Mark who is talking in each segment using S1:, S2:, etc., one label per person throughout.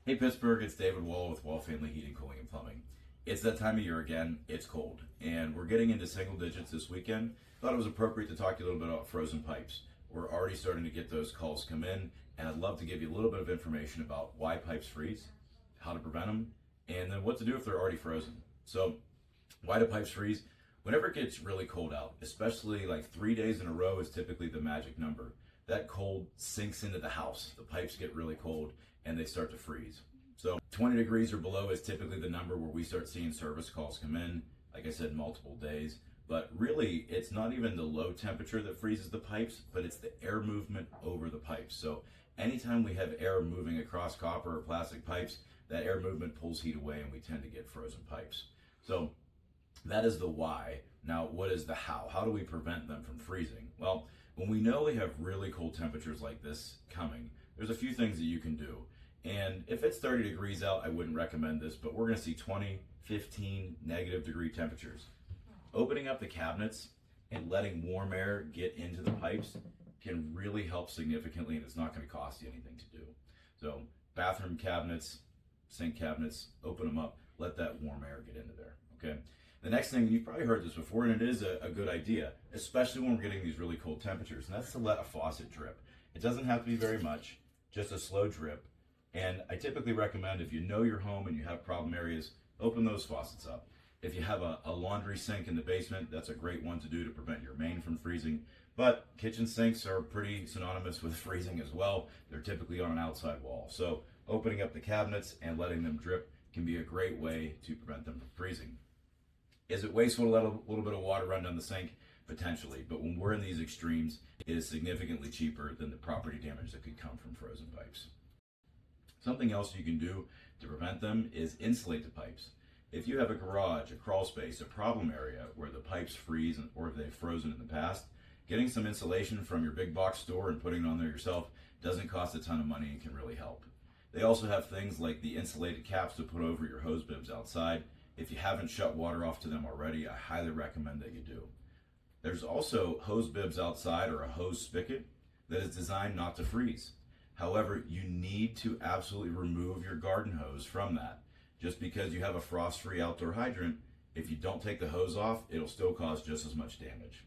S1: Hey Pittsburgh, it's David Wahl with Wahl Family Heating, Cooling, and Plumbing. It's that time of year again, it's cold, and we're getting into single digits this weekend. Thought it was appropriate to talk to you a little bit about frozen pipes. We're already starting to get those calls come in, and I'd love to give you a little bit of information about why pipes freeze, how to prevent them, and then what to do if they're already frozen. So, why do pipes freeze? Whenever it gets really cold out, especially like 3 days in a row is typically the magic number. That cold sinks into the house. The pipes get really cold and they start to freeze. So 20 degrees or below is typically the number where we start seeing service calls come in, like I said, multiple days. But really, it's not even the low temperature that freezes the pipes, but it's the air movement over the pipes. So anytime we have air moving across copper or plastic pipes, that air movement pulls heat away and we tend to get frozen pipes. So that is the why. Now, what is the how? How do we prevent them from freezing? Well, when we know we have really cold temperatures like this coming, there's a few things that you can do. And if it's 30 degrees out, I wouldn't recommend this, but we're gonna see 20, 15 negative degree temperatures. Opening up the cabinets and letting warm air get into the pipes can really help significantly, and it's not gonna cost you anything to do. So bathroom cabinets, sink cabinets, open them up, let that warm air get into there, okay? The next thing, you've probably heard this before, and it is a good idea, especially when we're getting these really cold temperatures, and that's to let a faucet drip. It doesn't have to be very much, just a slow drip. And I typically recommend, if you know your home and you have problem areas, open those faucets up. If you have a laundry sink in the basement, that's a great one to do to prevent your main from freezing. But kitchen sinks are pretty synonymous with freezing as well. They're typically on an outside wall. So opening up the cabinets and letting them drip can be a great way to prevent them from freezing. Is it wasteful to let a little bit of water run down the sink? Potentially, but when we're in these extremes, it is significantly cheaper than the property damage that could come from frozen pipes. Something else you can do to prevent them is insulate the pipes. If you have a garage, a crawl space, a problem area where the pipes freeze or if they've frozen in the past, getting some insulation from your big box store and putting it on there yourself doesn't cost a ton of money and can really help. They also have things like the insulated caps to put over your hose bibs outside. If you haven't shut water off to them already, I highly recommend that you do. There's also hose bibs outside or a hose spigot that is designed not to freeze. However, you need to absolutely remove your garden hose from that. Just because you have a frost-free outdoor hydrant, if you don't take the hose off, it'll still cause just as much damage.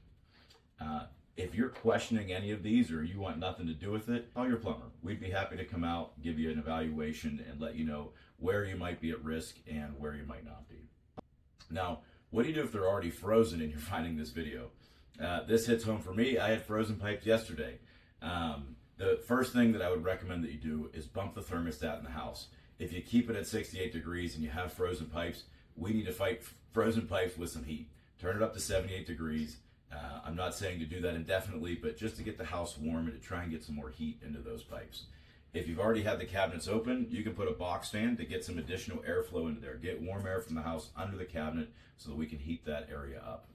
S1: If you're questioning any of these or you want nothing to do with it, call your plumber. We'd be happy to come out, give you an evaluation, and let you know where you might be at risk and where you might not be. Now, what do you do if they're already frozen and you're finding this video? This hits home for me. I had frozen pipes yesterday. The first thing that I would recommend that you do is bump the thermostat in the house. If you keep it at 68 degrees and you have frozen pipes, we need to fight frozen pipes with some heat. Turn it up to 78 degrees. I'm not saying to do that indefinitely, but just to get the house warm and to try and get some more heat into those pipes. If you've already had the cabinets open, you can put a box fan to get some additional airflow into there. Get warm air from the house under the cabinet so that we can heat that area up.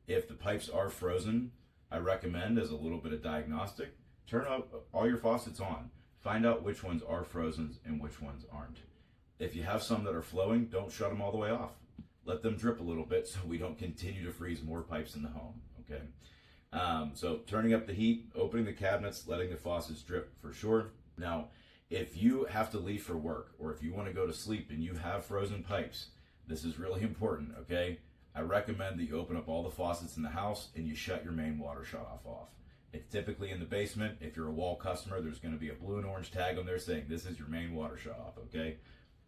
S1: If the pipes are frozen, I recommend, as a little bit of diagnostic, turn all your faucets on. Find out which ones are frozen and which ones aren't. If you have some that are flowing, don't shut them all the way off. Let them drip a little bit so we don't continue to freeze more pipes in the home, okay? So turning up the heat, opening the cabinets, letting the faucets drip for sure. Now, if you have to leave for work or if you want to go to sleep and you have frozen pipes, this is really important, okay? I recommend that you open up all the faucets in the house and you shut your main water shutoff off. It's typically in the basement. If you're a Wahl customer, there's going to be a blue and orange tag on there saying this is your main water shutoff, okay?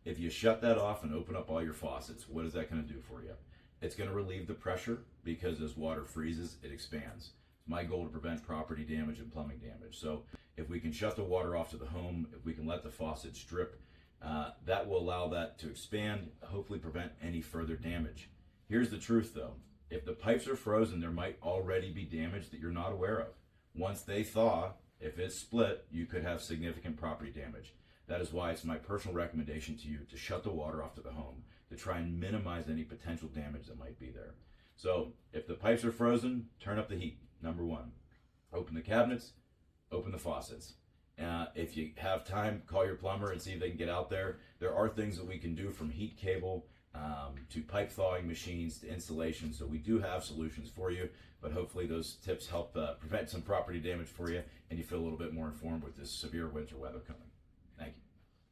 S1: If you shut that off and open up all your faucets, what is that going to do for you? It's going to relieve the pressure because as water freezes, it expands. It's my goal to prevent property damage and plumbing damage. So if we can shut the water off to the home, if we can let the faucets drip, that will allow that to expand, hopefully prevent any further damage. Here's the truth though. If the pipes are frozen, there might already be damage that you're not aware of. Once they thaw, if it's split, you could have significant property damage. That is why it's my personal recommendation to you to shut the water off to the home, to try and minimize any potential damage that might be there. So if the pipes are frozen, turn up the heat, number one. Open the cabinets, open the faucets. If you have time, call your plumber and see if they can get out there. There are things that we can do, from heat cable to pipe thawing machines to insulation. So we do have solutions for you, but hopefully those tips help prevent some property damage for you and you feel a little bit more informed with this severe winter weather coming.